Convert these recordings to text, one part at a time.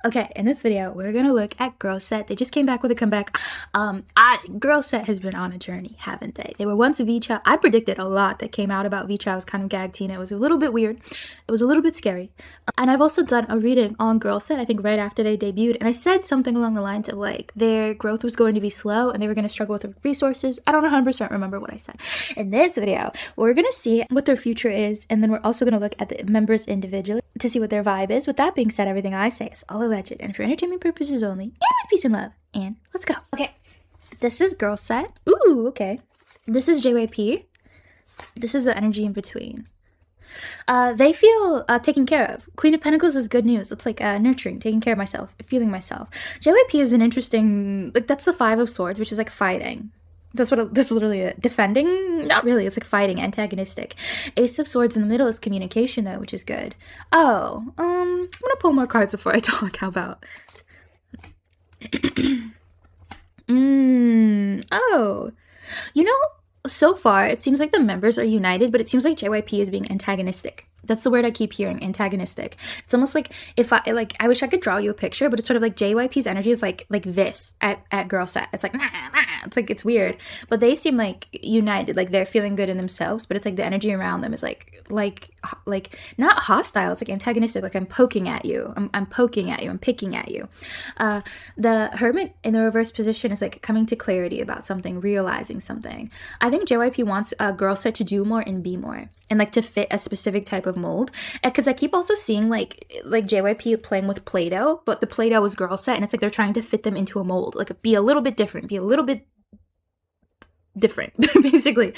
Okay, in this video, we're gonna look at GIRLSET. They just came back with a comeback. GIRLSET has been on a journey, haven't they? They were once Vicha. I predicted a lot that came out about Vicha. I was kind of gagged Tina. It was a little bit weird. It was a little bit scary. And I've also done a reading on GIRLSET, I think right after they debuted, and I said something along the lines of like their growth was going to be slow and they were gonna struggle with resources. I don't 100% remember what I said. In this video, we're gonna see what their future is, and then we're also gonna look at the members individually to see what their vibe is. With that being said, everything I say is all alleged and for entertainment purposes only, and with peace and love. And let's go. Okay, this is GIRLSET. Ooh, okay. This is JYP. This is the energy in between. They feel taken care of. Queen of Pentacles is good news. It's like nurturing, taking care of myself, feeling myself. JYP is an interesting, like that's the Five of Swords, which is like fighting. That's literally it. Defending? Not really. It's like fighting, antagonistic. Ace of Swords in the middle is communication though, which is good. Oh, I'm gonna pull more cards before I talk. How about? Oh, you know, so far it seems like the members are united, but it seems like JYP is being antagonistic. That's the word I keep hearing, antagonistic. It's almost like if I wish I could draw you a picture, but it's sort of like JYP's energy is like this at GIRLSET. It's like, nah, nah. It's like, it's weird. But they seem like united, like they're feeling good in themselves, but it's like the energy around them is like not hostile. It's like antagonistic, like I'm poking at you. I'm poking at you. I'm picking at you. The Hermit in the reverse position is like coming to clarity about something, realizing something. I think JYP wants a GIRLSET to do more and be more, and like to fit a specific type of mold. Because I keep also seeing like JYP playing with Play-Doh, but the Play-Doh was GIRLSET, and it's like they're trying to fit them into a mold, like be a little bit different, basically.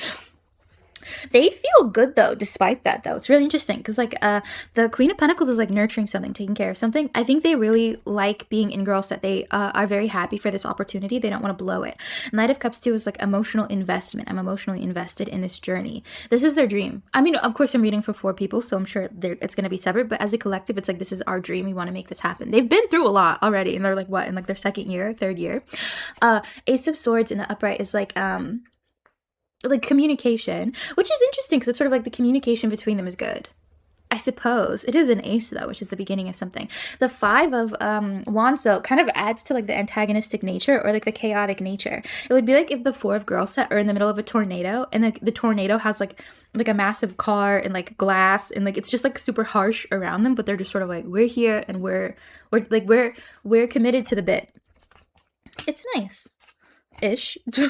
They feel good though, despite that though. It's really interesting because like the Queen of Pentacles is like nurturing something, taking care of something. I think they really like being in GIRLSET. They are very happy for this opportunity. They don't want to blow it. Knight of Cups too is like emotional investment. I'm emotionally invested in this journey. This is their dream. I mean, of course I'm reading for 4 people, so I'm sure it's going to be separate, but as a collective, it's like this is our dream. We want to make this happen. They've been through a lot already, and they're like what, in like their 2nd year, 3rd year. Ace of Swords in the upright is like communication, which is interesting because it's sort of like the communication between them is good. I suppose it is an ace though, which is the beginning of something. The 5 of wands though kind of adds to like the antagonistic nature or like the chaotic nature. It would be like if the 4 of GIRLSET are in the middle of a tornado, and the tornado has like a massive car and like glass, and like it's just like super harsh around them, but they're just sort of like, we're here and we're committed to the bit. It's nice. Ish. They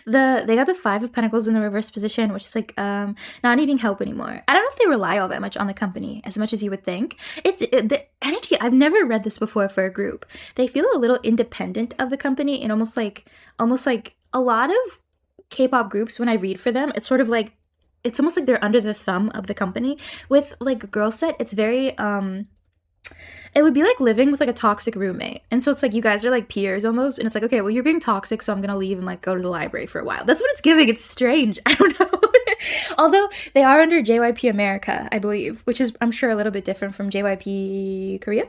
got the 5 of Pentacles in the reverse position, which is like not needing help anymore. I don't know if they rely all that much on the company as much as you would think. It's the energy. I've never read this before for a group. They feel a little independent of the company, and almost like a lot of K-pop groups, when I read for them, it's sort of like it's almost like they're under the thumb of the company. With like GIRLSET, it's very it would be like living with like a toxic roommate. And so it's like you guys are like peers almost, and it's like, okay, well, you're being toxic, so I'm gonna leave and like go to the library for a while. That's what it's giving. It's strange. I don't know. Although they are under JYP America, I believe, which is I'm sure a little bit different from JYP Korea.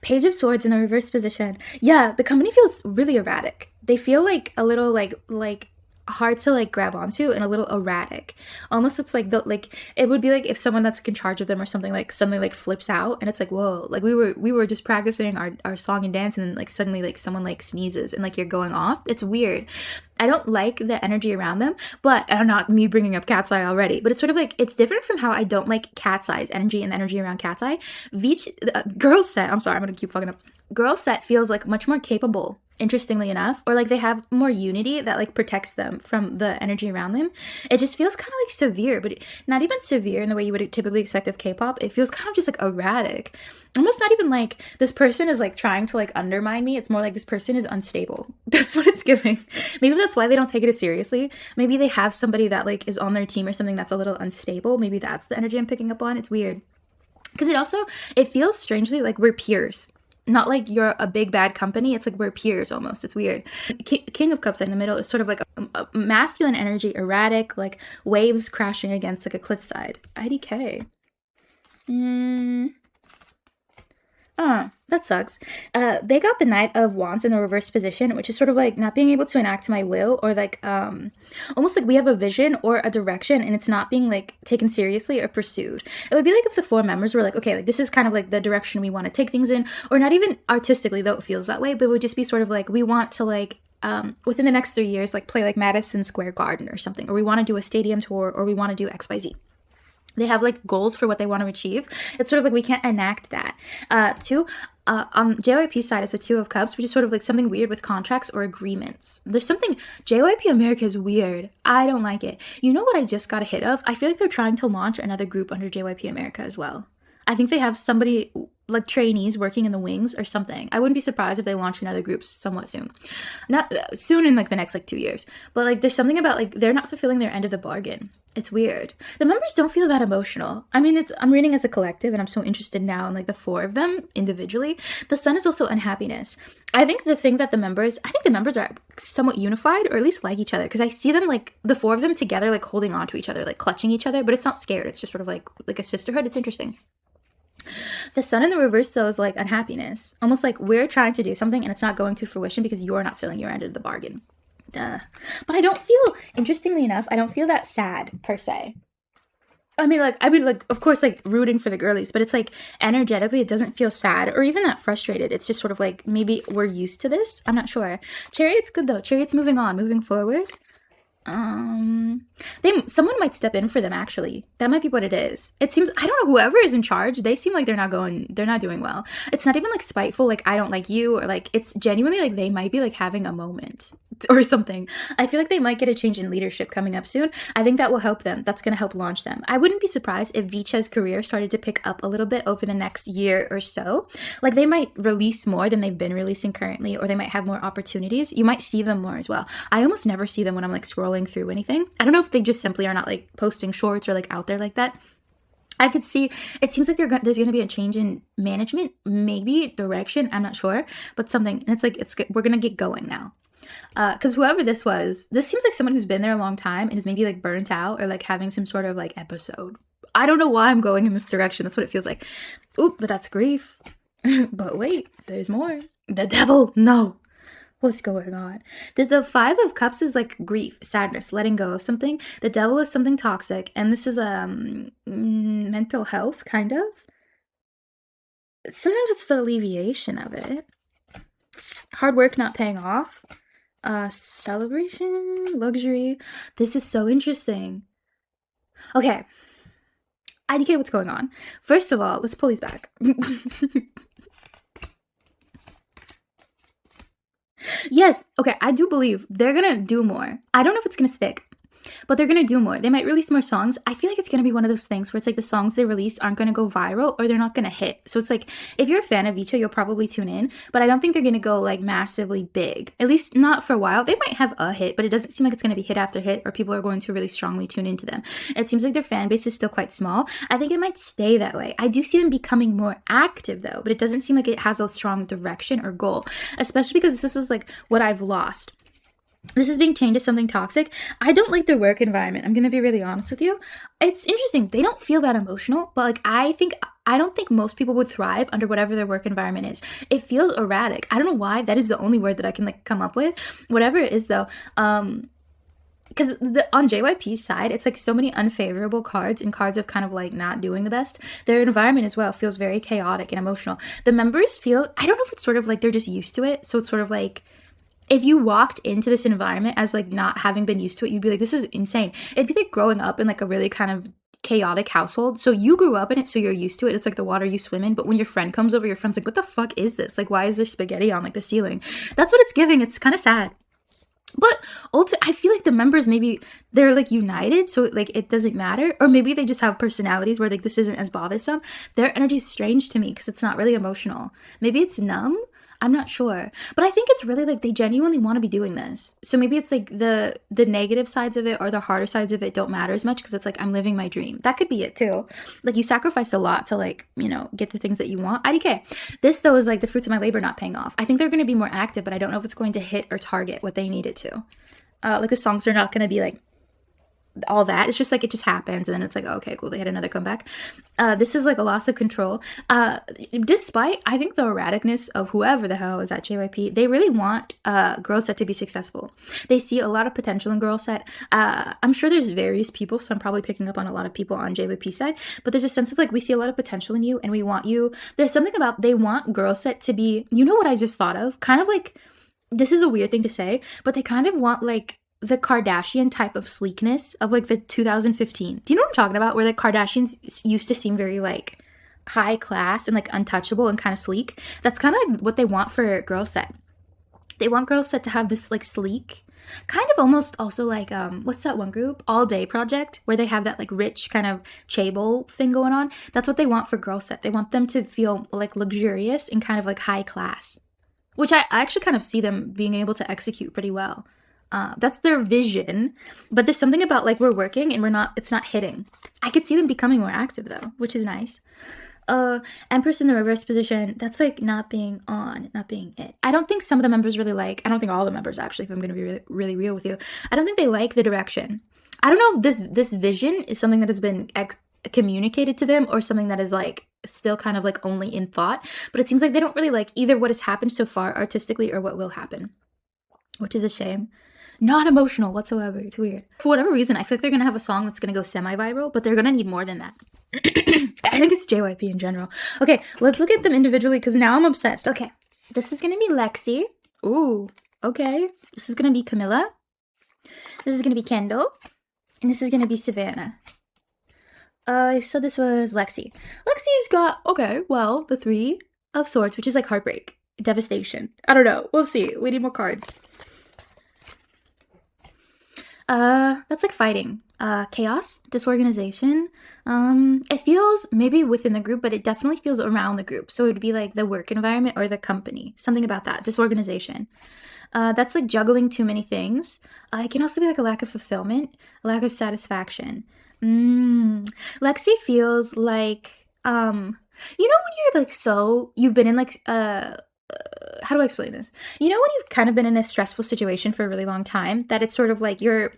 Page of Swords in the reverse position. Yeah, the company feels really erratic. They feel like a little like hard to like grab onto and a little erratic. Almost it's like it would be like if someone that's like in charge of them or something like suddenly like flips out, and it's like, whoa, like we were just practicing our song and dance, and then like suddenly like someone like sneezes and like you're going off. It's weird. I don't like the energy around them, but I'm not me bringing up Cat's Eye already, but it's sort of like, it's different from how I don't like Cat's Eye's energy and the energy around Cat's Eye. GIRLSET, I'm sorry, I'm gonna keep fucking up. GIRLSET feels like much more capable, interestingly enough, or like they have more unity that like protects them from the energy around them. It just feels kind of like severe, but not even severe in the way you would typically expect of K-pop. It feels kind of just like erratic. Almost not even like this person is like trying to like undermine me. It's more like this person is unstable. That's what it's giving. Maybe that's why they don't take it as seriously. Maybe they have somebody that like is on their team or something that's a little unstable. Maybe that's the energy I'm picking up on. It's weird. Because it feels strangely like we're peers. Not like you're a big bad company. It's like we're peers almost. It's weird. King of Cups in the middle is sort of like a masculine energy, erratic, like waves crashing against like a cliffside. IDK. That sucks. They got the Knight of Wands in the reverse position, which is sort of like not being able to enact my will, or like almost like we have a vision or a direction and it's not being like taken seriously or pursued. It would be like if the four members were like, okay, like this is kind of like the direction we want to take things in, or not even artistically, though it feels that way, but it would just be sort of like we want to like within the next 3 years, like play like Madison Square Garden or something, or we want to do a stadium tour, or we want to do XYZ. They have like goals for what they want to achieve. It's sort of like we can't enact that. Two, on JYP's side is a Two of Cups, which is sort of like something weird with contracts or agreements. There's something, JYP America is weird. I don't like it. You know what I just got a hit of? I feel like they're trying to launch another group under JYP America as well. I think they have somebody like trainees working in the wings or something. I wouldn't be surprised if they launch another group somewhat soon. Not soon, in like the next like 2 years. But like there's something about like they're not fulfilling their end of the bargain. It's weird. The members don't feel that emotional. I mean, I'm reading as a collective and I'm so interested now in like the four of them individually. The Sun is also unhappiness. I think the members are somewhat unified, or at least like each other, because I see them like the four of them together, like holding on to each other, like clutching each other, but it's not scared. It's just sort of like a sisterhood. It's interesting. The Sun in the reverse, though, is like unhappiness. Almost like we're trying to do something and it's not going to fruition because you're not filling your end of the bargain. Duh. But I don't feel, interestingly enough, I don't feel that sad, per se. I mean, of course, like, rooting for the girlies, but it's like, energetically, it doesn't feel sad or even that frustrated. It's just sort of like, maybe we're used to this. I'm not sure. Chariot's good, though. Chariot's moving on, moving forward. Someone might step in for them, actually. That might be what it is. It seems, I don't know, whoever is in charge, they seem like they're not doing well. It's not even like spiteful, like I don't like you, or like it's genuinely like they might be like having a moment or something. I feel like they might get a change in leadership coming up soon. I think that will help them. That's going to help launch them. I wouldn't be surprised if Vicha's career started to pick up a little bit over the next year or so. Like they might release more than they've been releasing currently, or they might have more opportunities. You might see them more as well. I almost never see them when I'm like scrolling through anything. I don't know if they just simply are not like posting shorts or like out there like that. I could see, it seems like there's going to be a change in management, maybe direction, I'm not sure, but something, and it's like, we're going to get going now. Because whoever this was, this seems like someone who's been there a long time and is maybe like burnt out or like having some sort of like episode. I don't know why I'm going in this direction. That's what it feels like. Oop, but that's grief. But wait, there's more. The devil, no. What's going on? The Five of Cups is like grief, sadness, letting go of something. The devil is something toxic, and this is mental health, kind of. Sometimes it's the alleviation of it. Hard work not paying off. Celebration, luxury. This is so interesting. Okay. IDK, what's going on? First of all, let's pull these back. Yes, okay, I do believe they're gonna do more. I don't know if it's gonna stick, but they're gonna do more. They might release more songs. I feel like it's gonna be one of those things where it's like the songs they release aren't gonna go viral, or they're not gonna hit. So it's like, if you're a fan of Vicha, you'll probably tune in, but I don't think they're gonna go like massively big. At least not for a while. They might have a hit, but it doesn't seem like it's gonna be hit after hit, or people are going to really strongly tune into them. It seems like their fan base is still quite small. I think it might stay that way. I do see them becoming more active though, but it doesn't seem like it has a strong direction or goal, especially because this is like what I've lost. This is being changed to something toxic. I don't like their work environment. I'm going to be really honest with you. It's interesting. They don't feel that emotional, but like I don't think most people would thrive under whatever their work environment is. It feels erratic. I don't know why. That is the only word that I can like come up with. Whatever it is though, because on JYP's side, it's like so many unfavorable cards and cards of kind of like not doing the best. Their environment as well feels very chaotic and emotional. The members feel, I don't know if it's sort of like they're just used to it. So it's sort of like, if you walked into this environment as like not having been used to it, you'd be like, this is insane. It'd be like growing up in like a really kind of chaotic household. So you grew up in it, so you're used to it. It's like the water you swim in. But when your friend comes over, your friend's like, what the fuck is this? Like, why is there spaghetti on like the ceiling? That's what it's giving. It's kind of sad. But I feel like the members, maybe they're like united, so like it doesn't matter. Or maybe they just have personalities where like this isn't as bothersome. Their energy is strange to me because it's not really emotional. Maybe it's numb. I'm not sure. But I think it's really like they genuinely want to be doing this. So maybe it's like the negative sides of it or the harder sides of it don't matter as much because it's like I'm living my dream. That could be it too. Like you sacrifice a lot to like, you know, get the things that you want. IDK. This though is like the fruits of my labor not paying off. I think they're going to be more active, but I don't know if it's going to hit or target what they need it to. Like the songs are not going to be like all that. It's just like it just happens, and then it's like, okay, cool, they had another comeback. This is like a loss of control. Despite, I think, the erraticness of whoever the hell is at JYP, they really want GIRLSET to be successful. They see a lot of potential in GIRLSET. I'm sure there's various people, so I'm probably picking up on a lot of people on JYP side, but there's a sense of like, we see a lot of potential in you and we want you. There's something about, they want GIRLSET to be, you know what I just thought of? Kind of like, this is a weird thing to say, but they kind of want like the Kardashian type of sleekness of like the 2015. Do you know what I'm talking about? Where the Kardashians used to seem very like high class and like untouchable and kind of sleek. That's kind of like what they want for GIRLSET. They want GIRLSET to have this like sleek, kind of almost also like, what's that one group? All Day Project, where they have that like rich kind of chaebol thing going on. That's what they want for GIRLSET. They want them to feel like luxurious and kind of like high class, which I actually kind of see them being able to execute pretty well. That's their vision, but there's something about like we're working and it's not hitting. I could see them becoming more active though, which is nice. Empress in the reverse position, that's like not being on, not being it. I don't think some of the members really like, I don't think all the members actually, if I'm going to be really, really real with you, I don't think they like the direction. I don't know if this vision is something that has been communicated to them or something that is like still kind of like only in thought, but it seems like they don't really like either what has happened so far artistically or what will happen, which is a shame. Not emotional whatsoever. It's weird. For whatever reason, I feel like they're going to have a song that's going to go semi-viral, but they're going to need more than that. I think it's JYP in general. Okay, let's look at them individually because now I'm obsessed. Okay, this is going to be Lexi. Ooh, okay. This is going to be Camila. This is going to be Kendall. And this is going to be Savannah. So this was Lexi. Lexi's got, okay, well, the Three of Swords, which is like heartbreak, devastation. I don't know. We'll see. We need more cards. That's like fighting. Chaos, disorganization. It feels maybe within the group, but it definitely feels around the group. So it would be like the work environment or the company. Something about that. Disorganization. That's like juggling too many things. It can also be like a lack of fulfillment, a lack of satisfaction. Lexi feels like, you know, when you're like, you've been in like, how do I explain this? You know, when you've kind of been in a stressful situation for a really long time, that it's sort of like you're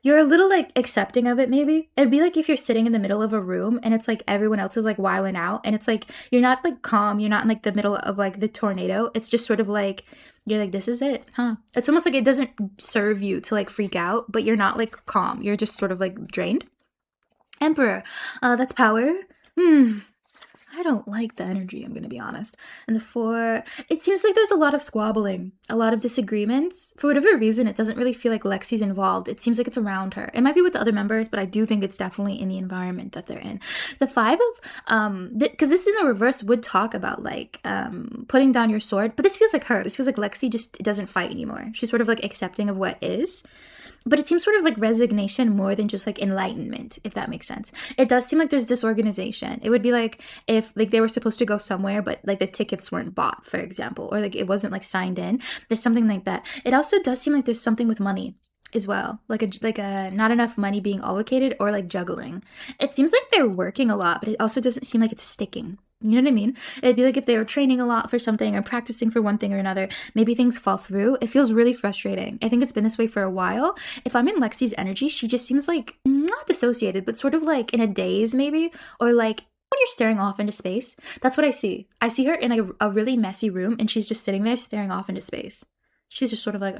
a little like accepting of it maybe. It'd be like if you're sitting in the middle of a room and it's like everyone else is like wilding out and it's like you're not like calm, you're not in like the middle of like the tornado. It's just sort of like you're like, this is it, huh? It's almost like it doesn't serve you to like freak out, but you're not like calm. You're just sort of like drained. Emperor, that's power. I don't like the energy, I'm going to be honest. And the Four, it seems like there's a lot of squabbling, a lot of disagreements. For whatever reason, it doesn't really feel like Lexi's involved. It seems like it's around her. It might be with the other members, but I do think it's definitely in the environment that they're in. The Five of, because this in the reverse would talk about like putting down your sword, but this feels like her. This feels like Lexi just doesn't fight anymore. She's sort of like accepting of what is. But it seems sort of like resignation more than just like enlightenment, if that makes sense. It does seem like there's disorganization. It would be like if like they were supposed to go somewhere, but like the tickets weren't bought, for example, or like it wasn't like signed in. There's something like that. It also does seem like there's something with money as well, like a not enough money being allocated or like juggling. It seems like they're working a lot, but it also doesn't seem like it's sticking. You know what I mean? It'd be like if they were training a lot for something or practicing for one thing or another, maybe things fall through. It feels really frustrating. I think it's been this way for a while. If I'm in Lexi's energy, she just seems like not dissociated, but sort of like in a daze maybe, or like when you're staring off into space. That's what I see. I see her in a really messy room and she's just sitting there staring off into space. She's just sort of like,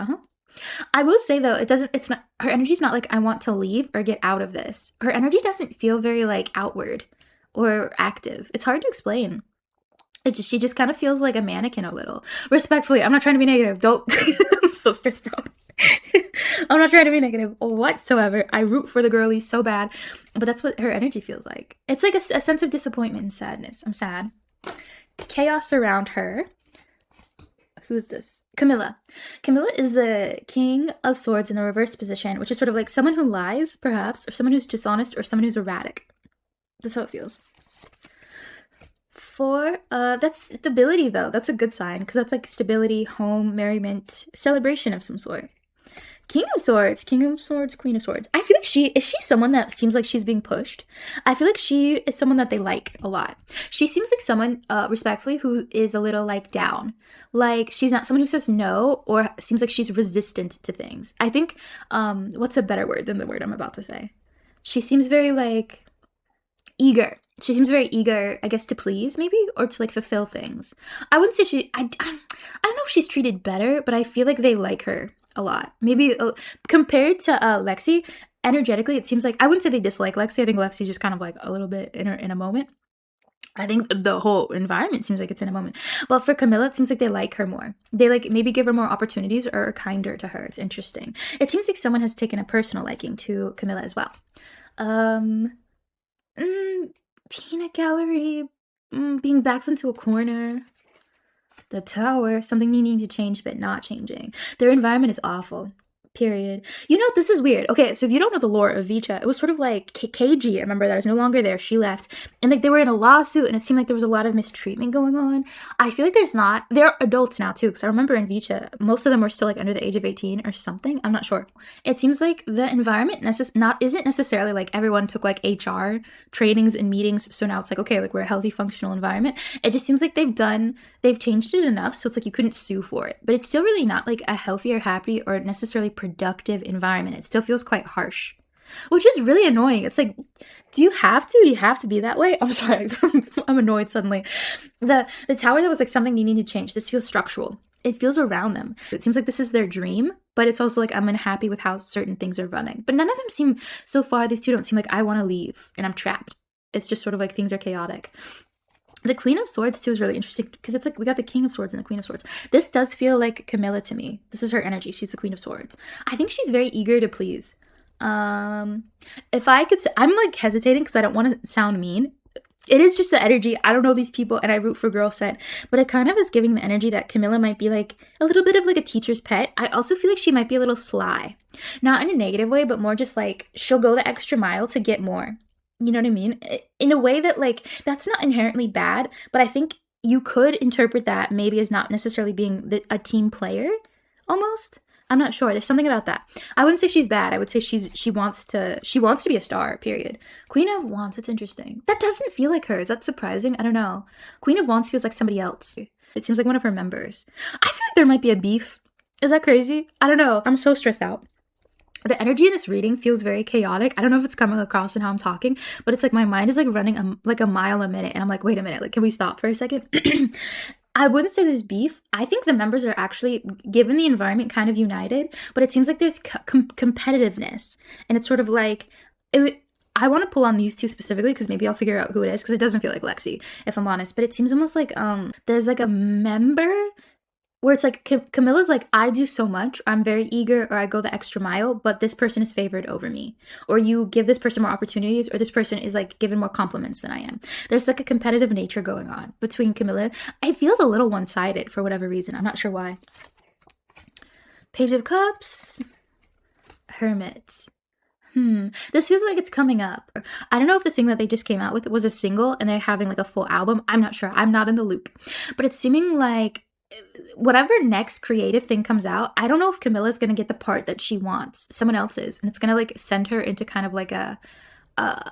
I will say though, her energy's not like I want to leave or get out of this. Her energy doesn't feel very like outward or active. It's hard to explain. She just kind of feels like a mannequin a little. Respectfully, I'm not trying to be negative. Don't. I'm so stressed out. I'm not trying to be negative whatsoever. I root for the girlie so bad, but that's what her energy feels like. It's like a sense of disappointment and sadness. I'm sad. Chaos around her. Who's this? Camila. Camila is the King of Swords in the reverse position, which is sort of like someone who lies, perhaps, or someone who's dishonest, or someone who's erratic. That's how it feels. Four, that's stability though. That's a good sign because that's like stability, home, merriment, celebration of some sort. King of Swords, King of Swords, Queen of Swords. I feel like she someone that seems like she's being pushed. I feel like she is someone that they like a lot. She seems like someone, respectfully, who is a little like down. Like she's not someone who says no or seems like she's resistant to things. I think, what's a better word than the word I'm about to say? She seems very like eager. She seems very eager, I guess, to please maybe or to like fulfill things. I wouldn't say I don't know if she's treated better, but I feel like they like her a lot. Maybe compared to Lexi, energetically, it seems like I wouldn't say they dislike Lexi. I think Lexi's just kind of like a little bit in a moment. I think the whole environment seems like it's in a moment. But for Camila, it seems like they like her more. They like maybe give her more opportunities or are kinder to her. It's interesting. It seems like someone has taken a personal liking to Camila as well. Peanut gallery, being backed into a corner. The tower, something needing to change but not changing. Their environment is awful. Period. You know, this is weird. Okay, so if you don't know the lore of Vicha, it was sort of like KG. I remember that was no longer there. She left. And like they were in a lawsuit and it seemed like there was a lot of mistreatment going on. I feel like they're adults now too, because I remember in Vicha, most of them were still like under the age of 18 or something. I'm not sure. It seems like the environment isn't necessarily like everyone took like HR trainings and meetings. So now it's like, okay, like we're a healthy, functional environment. It just seems like they've changed it enough. So it's like you couldn't sue for it. But it's still really not like a healthy or happy or necessarily productive environment. It still feels quite harsh, which is really annoying. It's like, do you have to be that way? I'm sorry. I'm annoyed suddenly. The tower, that was like something you need to change. This feels structural. It feels around them. It seems like this is their dream, but it's also like I'm unhappy with how certain things are running. But none of them seem, so far, these two don't seem like I want to leave and I'm trapped. It's just sort of like things are chaotic. The Queen of Swords, too, is really interesting because it's like we got the King of Swords and the Queen of Swords. This does feel like Camila to me. This is her energy. She's the Queen of Swords. I think she's very eager to please. If I could say, I'm like hesitating because I don't want to sound mean. It is just the energy. I don't know these people and I root for GIRLSET, but it kind of is giving the energy that Camila might be like a little bit of like a teacher's pet. I also feel like she might be a little sly. Not in a negative way, but more just like she'll go the extra mile to get more. You know what I mean? In a way that, like, that's not inherently bad, but I think you could interpret that maybe as not necessarily being a team player, almost. I'm not sure. There's something about that. I wouldn't say she's bad. I would say she wants to be a star, period. Queen of Wands, it's interesting. That doesn't feel like her. Is that surprising? I don't know. Queen of Wands feels like somebody else. It seems like one of her members. I feel like there might be a beef. Is that crazy? I don't know. I'm so stressed out. The energy in this reading feels very chaotic. I don't know if it's coming across in how I'm talking, but it's like my mind is like running like a mile a minute. And I'm like, wait a minute, like, can we stop for a second? I wouldn't say there's beef. I think the members are actually, given the environment, kind of united, but it seems like there's competitiveness. And it's sort of like, I want to pull on these two specifically because maybe I'll figure out who it is because it doesn't feel like Lexi, if I'm honest. But it seems almost like there's like a member where it's like Camilla's like, I do so much, I'm very eager, or I go the extra mile, but this person is favored over me. Or you give this person more opportunities, or this person is like given more compliments than I am. There's like a competitive nature going on between Camila. It feels a little one-sided for whatever reason. I'm not sure why. Page of Cups. Hermit. This feels like it's coming up. I don't know if the thing that they just came out with was a single and they're having like a full album. I'm not sure. I'm not in the loop. But it's seeming like whatever next creative thing comes out, I don't know if Camila's gonna get the part that she wants. Someone else is, and it's gonna like send her into kind of like a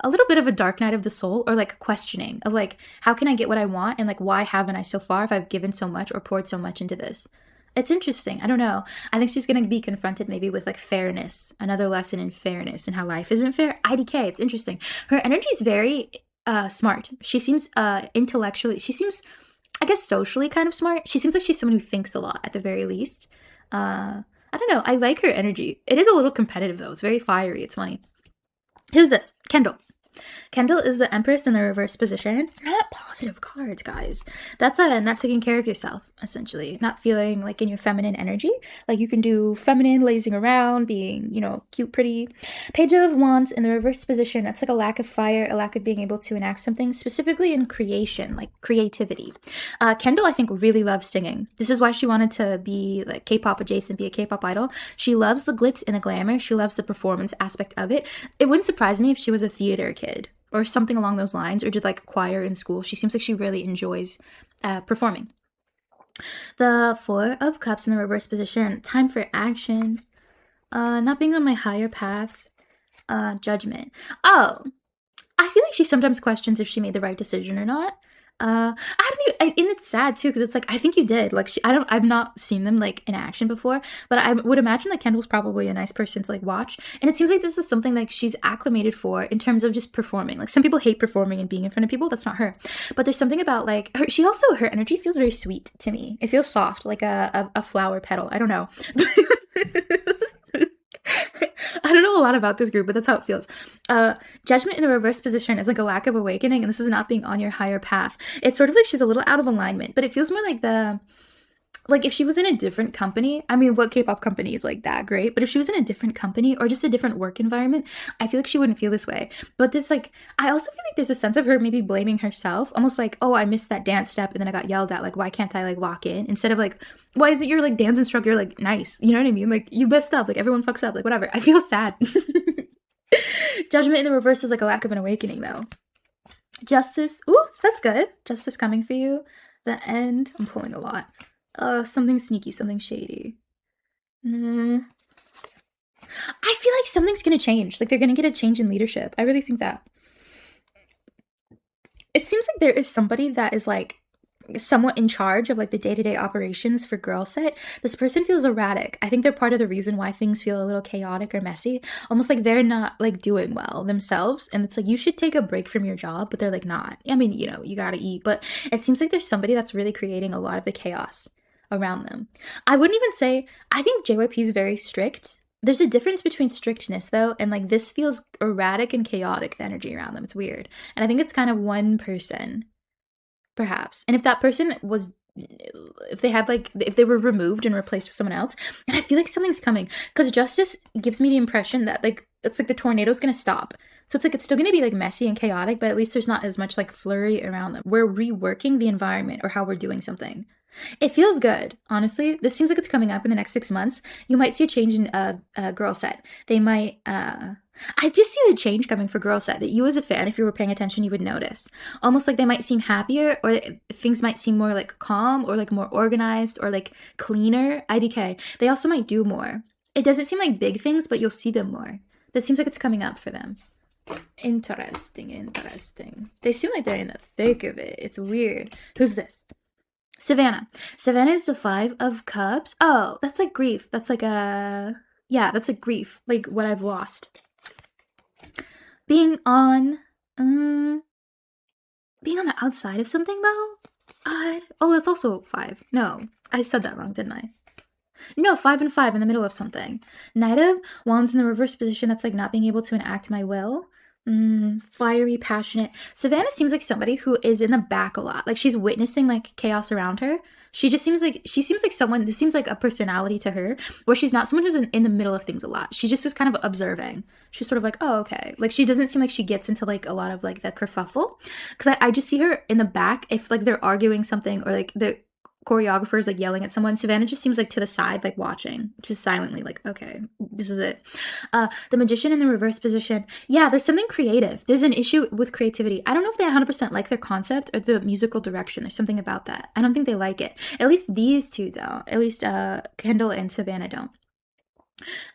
little bit of a dark night of the soul, or like questioning of like, how can I get what I want, and like, why haven't I so far if I've given so much or poured so much into this? It's interesting. I don't know. I think she's gonna be confronted maybe with like fairness, another lesson in fairness and how life isn't fair. IDK. It's interesting. Her energy is very smart. She seems intellectually. She seems, I guess, socially kind of smart. She seems like she's someone who thinks a lot at the very least. I don't know. I like her energy. It is a little competitive though. It's very fiery. It's funny. Who's this? Kendall. Kendall is the Empress in the reverse position. Not positive cards, guys. That's not taking care of yourself, essentially. Not feeling like in your feminine energy. Like you can do feminine, lazing around, being, cute, pretty. Page of Wands in the reverse position. That's like a lack of fire, a lack of being able to enact something, specifically in creation, like creativity. Kendall, I think, really loves singing. This is why she wanted to be like K-pop adjacent, be a K-pop idol. She loves the glitz and the glamour. She loves the performance aspect of it. It wouldn't surprise me if she was a theater kid or something along those lines, or did like choir in school. She seems like she really enjoys performing. The Four of Cups in the reverse position. Time for action. Not being on my higher path. Judgment. Oh, I feel like she sometimes questions if she made the right decision or not. I don't even, and it's sad too because it's like I think you did. Like I've not seen them like in action before, but I would imagine that Kendall's probably a nice person to like watch. And it seems like this is something like she's acclimated for in terms of just performing. Like some people hate performing and being in front of people. That's not her. But there's something about like her. Her energy feels very sweet to me. It feels soft, like a flower petal. I don't know. I don't know a lot about this group, but that's how it feels. Judgment in the reverse position is like a lack of awakening, and this is not being on your higher path. It's sort of like she's a little out of alignment, but it feels more like if she was in a different company. I mean, what K-pop company is like that great? But if she was in a different company or just a different work environment, I feel like she wouldn't feel this way. But this like, I also feel like there's a sense of her maybe blaming herself, almost like, oh, I missed that dance step and then I got yelled at. Like, why can't I like lock in? Instead of like, why isn't your like dance instructor like nice? You know what I mean? Like you messed up. Like everyone fucks up. Like whatever. I feel sad. Judgment in the reverse is like a lack of an awakening though. Justice. Ooh, that's good. Justice coming for you. The end. I'm pulling a lot. Something sneaky, something shady. I feel like something's gonna change. Like they're gonna get a change in leadership. I really think that. It seems like there is somebody that is like somewhat in charge of like the day-to-day operations for GIRLSET. This person feels erratic. I think they're part of the reason why things feel a little chaotic or messy, almost like they're not like doing well themselves, and it's like you should take a break from your job, but they're like not. I mean, you know, you gotta eat, but it seems like there's somebody that's really creating a lot of the chaos around them. I wouldn't even say, I think JYP is very strict. There's a difference between strictness though, and like this feels erratic and chaotic, the energy around them. It's weird. And I think it's kind of one person, perhaps. And if that person was, if they were removed and replaced with someone else, and I feel like something's coming, because Justice gives me the impression that like, it's like the tornado's gonna stop. So it's like, it's still gonna be like messy and chaotic, but at least there's not as much like flurry around them. We're reworking the environment or how we're doing something. It feels good, honestly. This seems like it's coming up in the next 6 months. You might see a change in GIRLSET. They might, I just see the change coming for GIRLSET that you as a fan, if you were paying attention, you would notice. Almost like they might seem happier, or things might seem more like calm or like more organized or like cleaner. IDK. They also might do more. It doesn't seem like big things, but you'll see them more. That seems like it's coming up for them. Interesting. They seem like they're in the thick of it. It's weird. Who's this? Savannah. Savannah is the 5 of Cups. Oh, that's like grief. That's like that's like grief. Like what I've lost. Being on the outside of something though? Oh, that's also 5. No, I said that wrong, didn't I? No, 5 and 5 in the middle of something. Knight of Wands in the reverse position. That's like not being able to enact my will. Fiery, passionate. Savannah seems like somebody who is in the back a lot. Like she's witnessing like chaos around her. She seems like someone, this seems like a personality to her, where she's not someone who's in the middle of things a lot. She just is kind of observing. She's sort of like, oh, okay. Like she doesn't seem like she gets into like a lot of like the kerfuffle. Because I just see her in the back if like they're arguing something or like the choreographer is like yelling at someone. Savannah just seems like to the side, like watching, just silently, like, okay, this is it. The Magician in the reverse position. Yeah, there's something creative. There's an issue with creativity. I don't know if they 100% like their concept or the musical direction. There's something about that. I don't think they like it. At least these two don't. At least Kendall and Savannah don't.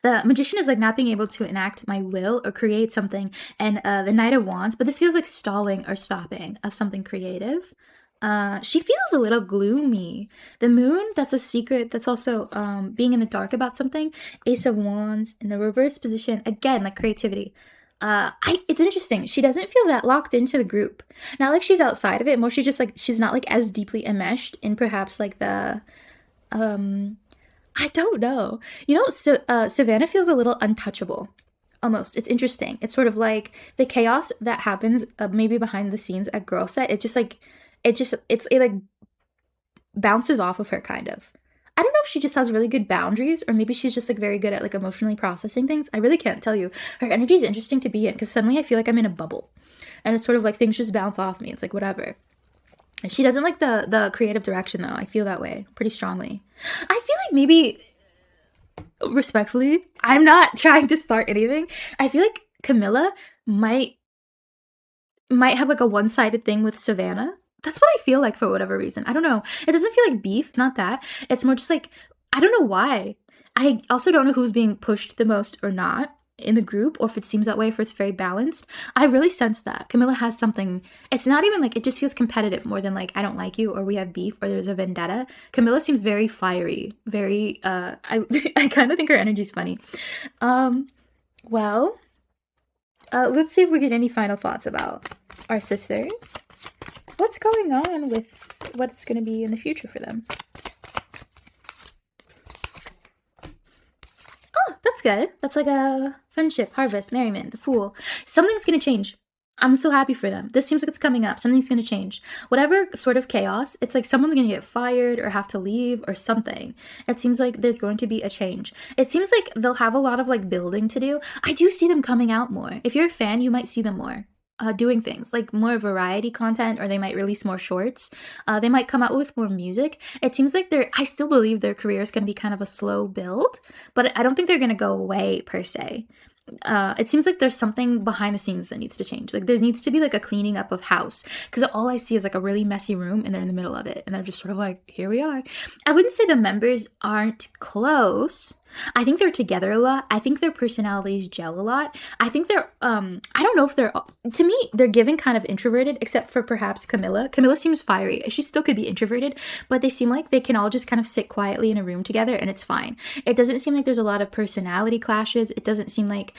The Magician is like not being able to enact my will or create something, and the Knight of Wands, but this feels like stalling or stopping of something creative. She feels a little gloomy. The Moon, that's a secret. That's also being in the dark about something. Ace of Wands in the reverse position. Again, like creativity. It's interesting. She doesn't feel that locked into the group. Not like she's outside of it. More she's just like, she's not like as deeply enmeshed in perhaps like the, I don't know. You know, Savannah feels a little untouchable. Almost. It's interesting. It's sort of like the chaos that happens maybe behind the scenes at GIRLSET. It's just like, it like bounces off of her kind of. I don't know if she just has really good boundaries or maybe she's just like very good at like emotionally processing things. I really can't tell you. Her energy is interesting to be in because suddenly I feel like I'm in a bubble and it's sort of like things just bounce off me. It's like whatever. And she doesn't like the creative direction though. I feel that way pretty strongly. I feel like maybe, respectfully, I'm not trying to start anything. I feel like Camila might have like a one-sided thing with Savannah. That's what I feel like for whatever reason. I don't know. It doesn't feel like beef. It's not that. It's more just like, I don't know why. I also don't know who's being pushed the most or not in the group, or if it seems that way, if it's very balanced. I really sense that Camila has something. It's not even like, it just feels competitive more than like I don't like you or we have beef or there's a vendetta. Camila seems very fiery, very I kind of think her energy's funny. Well, let's see if we get any final thoughts about our sisters. What's going on with what's going to be in the future for them? Oh, that's good. That's like a friendship, harvest, merriment, the fool. Something's going to change. I'm so happy for them. This seems like it's coming up. Something's going to change. Whatever sort of chaos, it's like someone's going to get fired or have to leave or something. It seems like there's going to be a change. It seems like they'll have a lot of like building to do. I do see them coming out more. If you're a fan, you might see them more. Doing things like more variety content, or they might release more shorts. They might come out with more music. It seems like I still believe their career is going to be kind of a slow build, but I don't think they're going to go away per se. It seems like there's something behind the scenes that needs to change. Like there needs to be like a cleaning up of house, because all I see is like a really messy room and they're in the middle of it and they're just sort of like, here we are. I wouldn't say the members aren't close. I think they're together a lot. I think their personalities gel a lot. I think they're, I don't know if they're, to me, they're giving kind of introverted, except for perhaps Camila. Camila seems fiery. She still could be introverted, but they seem like they can all just kind of sit quietly in a room together and it's fine. It doesn't seem like there's a lot of personality clashes. It doesn't feel like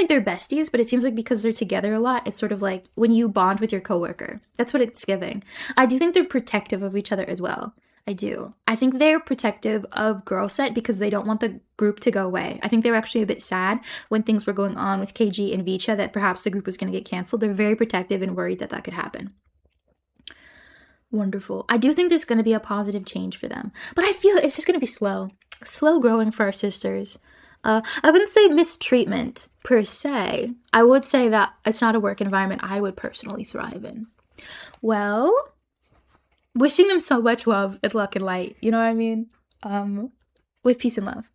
they're besties, but it seems like because they're together a lot, it's sort of like when you bond with your coworker. That's what it's giving. I do think they're protective of each other as well. I do. I think they're protective of GIRLSET because they don't want the group to go away. I think they were actually a bit sad when things were going on with KG and Vicha that perhaps the group was going to get canceled. They're very protective and worried that that could happen. Wonderful. I do think there's going to be a positive change for them, but I feel it's just going to be slow growing for our sisters. I wouldn't say mistreatment per se. I would say that it's not a work environment I would personally thrive in. Well, wishing them so much love and luck and light, you know what I mean? With peace and love.